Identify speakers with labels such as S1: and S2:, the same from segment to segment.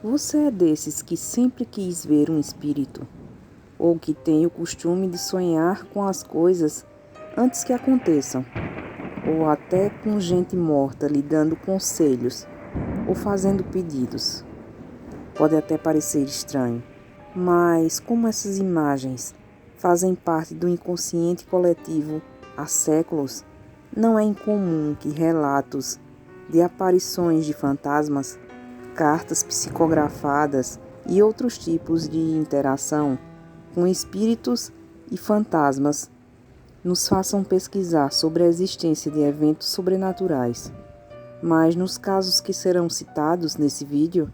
S1: Você é desses que sempre quis ver um espírito, ou que tem o costume de sonhar com as coisas antes que aconteçam, ou até com gente morta lhe dando conselhos ou fazendo pedidos. Pode até parecer estranho, mas como essas imagens fazem parte do inconsciente coletivo há séculos, não é incomum que relatos de aparições de fantasmas, cartas psicografadas e outros tipos de interação com espíritos e fantasmas nos façam pesquisar sobre a existência de eventos sobrenaturais. Mas nos casos que serão citados nesse vídeo,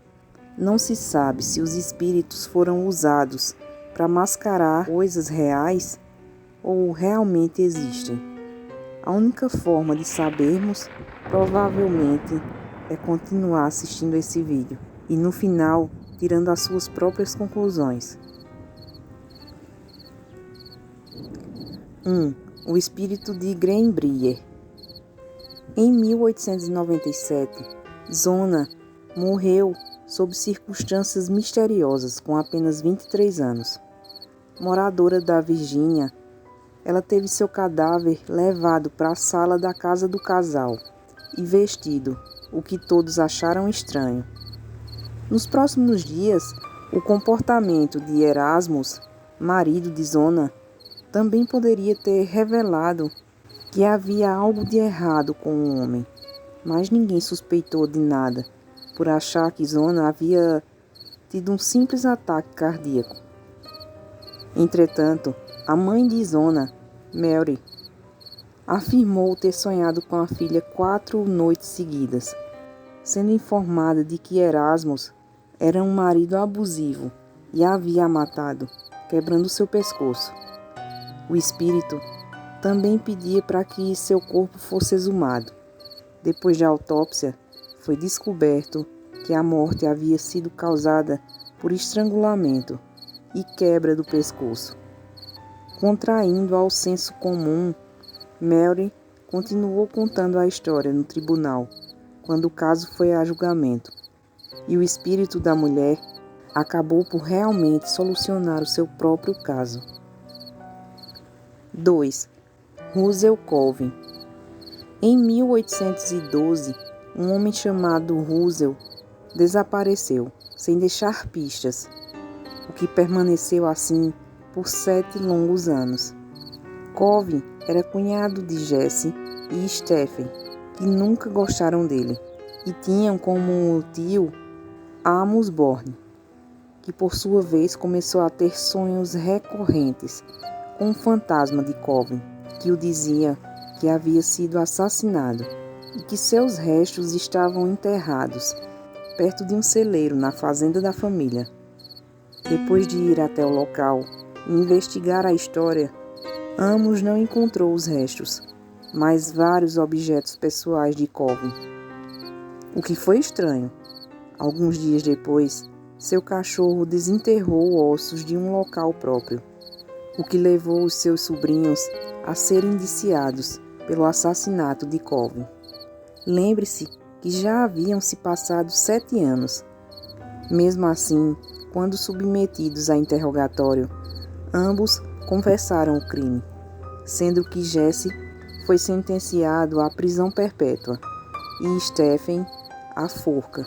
S1: não se sabe se os espíritos foram usados para mascarar coisas reais ou realmente existem. A única forma de sabermos, provavelmente, é continuar assistindo esse vídeo e no final tirando as suas próprias conclusões. 1. O espírito de Greenbrier. Em 1897, Zona morreu sob circunstâncias misteriosas com apenas 23 anos. Moradora da Virgínia, ela teve seu cadáver levado para a sala da casa do casal e vestido, o que todos acharam estranho. Nos próximos dias, o comportamento de Erasmus, marido de Zona, também poderia ter revelado que havia algo de errado com o homem, mas ninguém suspeitou de nada, por achar que Zona havia tido um simples ataque cardíaco. Entretanto, a mãe de Zona, Mary, afirmou ter sonhado com a filha 4 noites seguidas, sendo informada de que Erasmus era um marido abusivo e a havia matado, quebrando seu pescoço. O espírito também pedia para que seu corpo fosse exumado. Depois da autópsia, foi descoberto que a morte havia sido causada por estrangulamento e quebra do pescoço. Contraindo ao senso comum, Mary continuou contando a história no tribunal, quando o caso foi a julgamento, e o espírito da mulher acabou por realmente solucionar o seu próprio caso. 2. Russell Colvin. Em 1812, um homem chamado Russell desapareceu, sem deixar pistas, o que permaneceu assim por 7 longos anos. Colvin era cunhado de Jesse e Stephen, que nunca gostaram dele, e tinham como tio Amos Bourne, que por sua vez começou a ter sonhos recorrentes com o fantasma de Colvin, que o dizia que havia sido assassinado e que seus restos estavam enterrados perto de um celeiro na fazenda da família. Depois de ir até o local e investigar a história, Amos não encontrou os restos, mas vários objetos pessoais de Colvin. O que foi estranho. Alguns dias depois, seu cachorro desenterrou ossos de um local próprio, o que levou os seus sobrinhos a serem indiciados pelo assassinato de Colvin. Lembre-se que já haviam se passado 7 anos. Mesmo assim, quando submetidos a interrogatório, ambos confessaram o crime, sendo que Jesse foi sentenciado à prisão perpétua e Stephen à forca.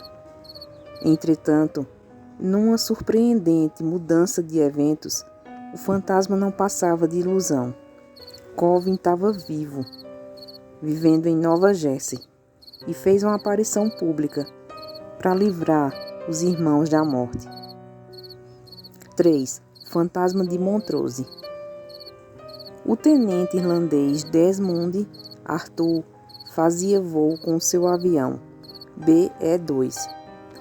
S1: Entretanto, numa surpreendente mudança de eventos, o fantasma não passava de ilusão. Colvin estava vivo, vivendo em Nova Jersey, e fez uma aparição pública para livrar os irmãos da morte. 3. Fantasma de Montrose. O tenente irlandês Desmond Arthur fazia voo com seu avião BE-2,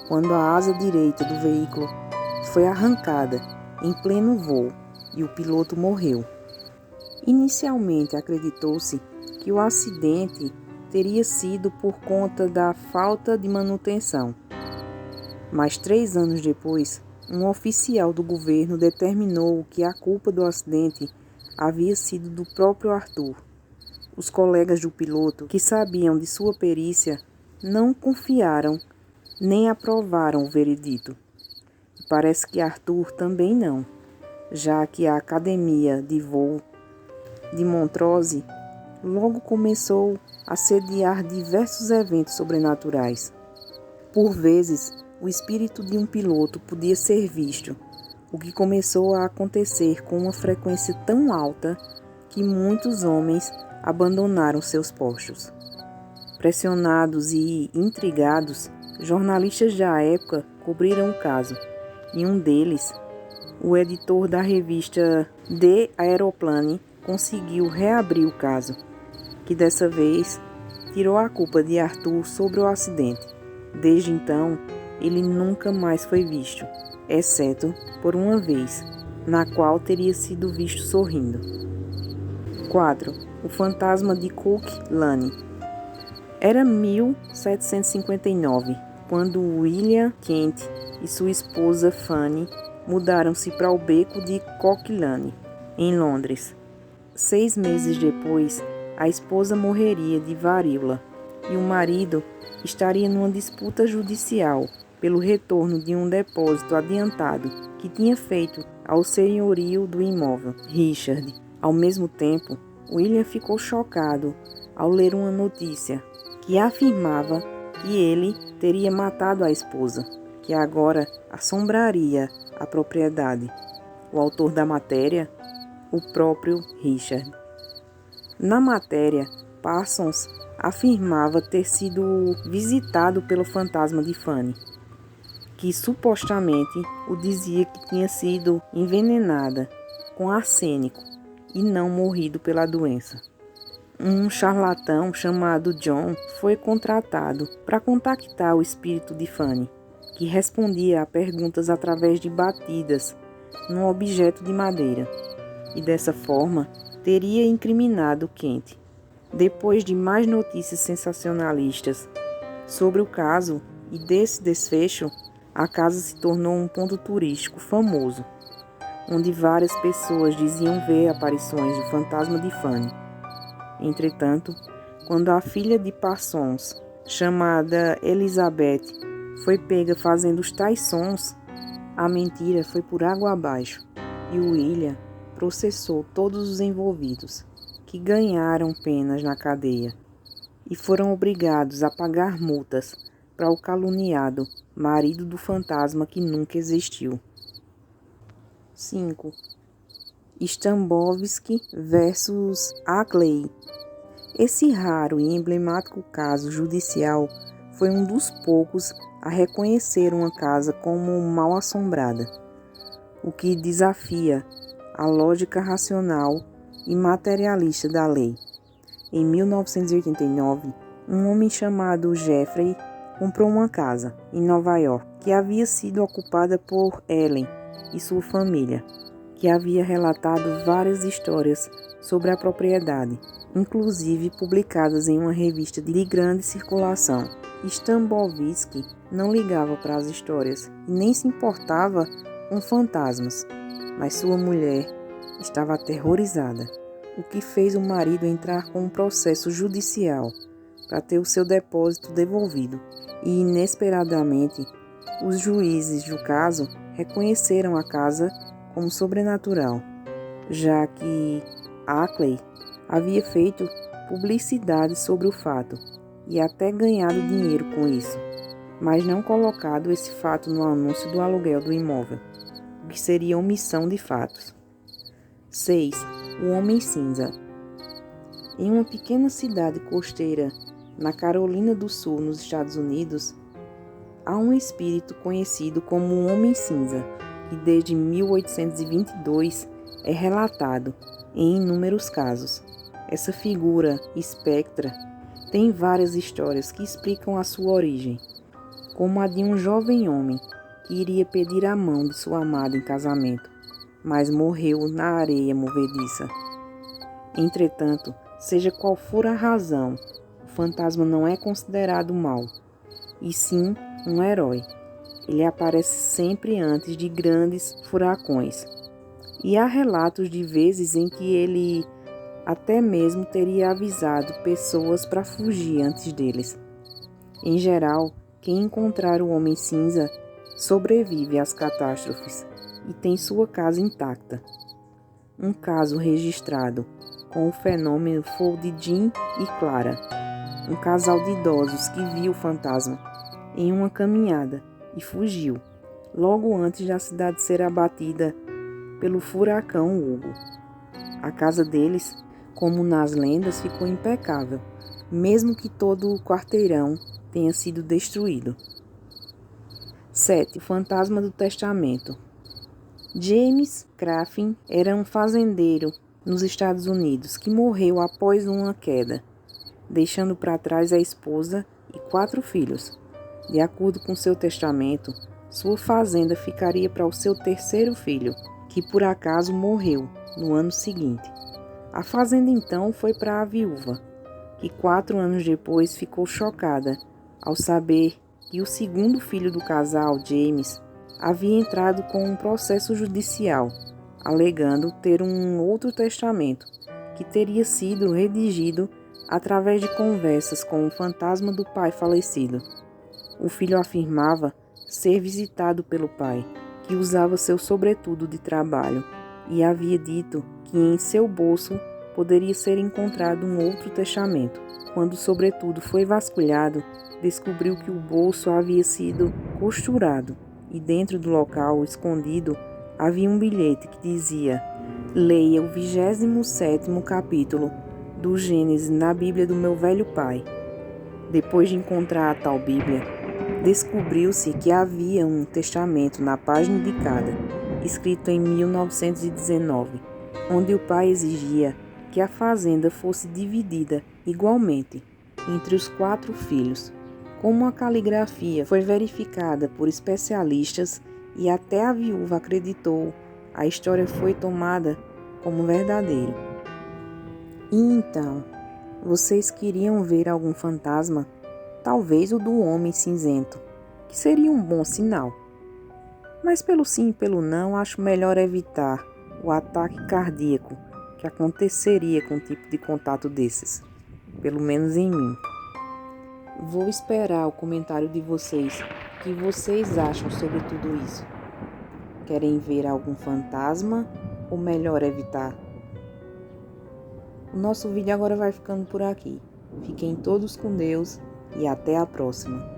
S1: quando a asa direita do veículo foi arrancada em pleno voo e o piloto morreu. Inicialmente acreditou-se que o acidente teria sido por conta da falta de manutenção. Mas 3 anos depois, um oficial do governo determinou que a culpa do acidente havia sido do próprio Arthur. Os colegas do piloto, que sabiam de sua perícia, não confiaram nem aprovaram o veredito, parece que Arthur também não, já que a Academia de Voo de Montrose logo começou a sediar diversos eventos sobrenaturais. Por vezes, o espírito de um piloto podia ser visto, o que começou a acontecer com uma frequência tão alta que muitos homens abandonaram seus postos. Pressionados e intrigados, jornalistas da época cobriram o caso, e um deles, o editor da revista The Aeroplane, conseguiu reabrir o caso, que dessa vez tirou a culpa de Arthur sobre o acidente. Desde então, ele nunca mais foi visto, exceto por uma vez, na qual teria sido visto sorrindo. 4. O fantasma de Cook Lane. Era 1759, quando William Kent e sua esposa Fanny mudaram-se para o beco de Cook Lane, em Londres. 6 meses depois, a esposa morreria de varíola e o marido estaria numa disputa judicial pelo retorno de um depósito adiantado que tinha feito ao senhorio do imóvel, Richard. Ao mesmo tempo, William ficou chocado ao ler uma notícia que afirmava que ele teria matado a esposa, que agora assombraria a propriedade. O autor da matéria, o próprio Richard. Na matéria, Parsons afirmava ter sido visitado pelo fantasma de Fanny, que supostamente o dizia que tinha sido envenenada com arsênico e não morrido pela doença. Um charlatão chamado John foi contratado para contactar o espírito de Fanny, que respondia a perguntas através de batidas num objeto de madeira, e dessa forma teria incriminado Kent. Depois de mais notícias sensacionalistas sobre o caso e desse desfecho, a casa se tornou um ponto turístico famoso, onde várias pessoas diziam ver aparições do fantasma de Fanny. Entretanto, quando a filha de Parsons, chamada Elizabeth, foi pega fazendo os tais sons, a mentira foi por água abaixo e William processou todos os envolvidos, que ganharam penas na cadeia e foram obrigados a pagar multas para o caluniado marido do fantasma que nunca existiu. 5. Stambovsky versus Ackley. Esse raro e emblemático caso judicial foi um dos poucos a reconhecer uma casa como mal assombrada, o que desafia a lógica racional e materialista da lei. Em 1989, um homem chamado Jeffrey comprou uma casa em Nova York que havia sido ocupada por Ellen e sua família, que havia relatado várias histórias sobre a propriedade, inclusive publicadas em uma revista de grande circulação. Stambovsky não ligava para as histórias e nem se importava com fantasmas, mas sua mulher estava aterrorizada, o que fez o marido entrar com um processo judicial para ter o seu depósito devolvido, e inesperadamente os juízes do caso reconheceram a casa como sobrenatural, já que Ackley havia feito publicidade sobre o fato e até ganhado dinheiro com isso, mas não colocado esse fato no anúncio do aluguel do imóvel, o que seria omissão de fatos. 6. O Homem Cinza. Em uma pequena cidade costeira na Carolina do Sul, nos Estados Unidos, há um espírito conhecido como o Homem Cinza, que desde 1822 é relatado em inúmeros casos. Essa figura espectra tem várias histórias que explicam a sua origem, como a de um jovem homem que iria pedir a mão de sua amada em casamento, mas morreu na areia movediça. Entretanto, seja qual for a razão, o fantasma não é considerado mau, e sim um herói. Ele aparece sempre antes de grandes furacões, e há relatos de vezes em que ele até mesmo teria avisado pessoas para fugir antes deles. Em geral, quem encontrar o Homem Cinza sobrevive às catástrofes e tem sua casa intacta. Um caso registrado com o fenômeno foi o de Jim e Clara, um casal de idosos que viu o fantasma em uma caminhada e fugiu, logo antes da cidade ser abatida pelo furacão Hugo. A casa deles, como nas lendas, ficou impecável, mesmo que todo o quarteirão tenha sido destruído. 7. O fantasma do testamento. James Craffin era um fazendeiro nos Estados Unidos que morreu após uma queda, deixando para trás a esposa e 4 filhos. De acordo com seu testamento, sua fazenda ficaria para o seu terceiro filho, que por acaso morreu no ano seguinte. A fazenda então foi para a viúva, que 4 anos depois ficou chocada ao saber que o segundo filho do casal, James, havia entrado com um processo judicial, alegando ter um outro testamento que teria sido redigido através de conversas com o fantasma do pai falecido. O filho afirmava ser visitado pelo pai, que usava seu sobretudo de trabalho, e havia dito que em seu bolso poderia ser encontrado um outro testamento. Quando o sobretudo foi vasculhado, descobriu que o bolso havia sido costurado e dentro do local, escondido, havia um bilhete que dizia: leia o 27º capítulo do Gênesis na Bíblia do meu velho pai. Depois de encontrar a tal Bíblia, descobriu-se que havia um testamento na página indicada, escrito em 1919, onde o pai exigia que a fazenda fosse dividida igualmente entre os 4 filhos. Como a caligrafia foi verificada por especialistas e até a viúva acreditou, a história foi tomada como verdadeira. E então, vocês queriam ver algum fantasma? Talvez o do homem cinzento, que seria um bom sinal. Mas pelo sim e pelo não, acho melhor evitar o ataque cardíaco que aconteceria com um tipo de contato desses, pelo menos em mim. Vou esperar o comentário de vocês. O que vocês acham sobre tudo isso? Querem ver algum fantasma ou melhor evitar? O nosso vídeo agora vai ficando por aqui. Fiquem todos com Deus e até a próxima.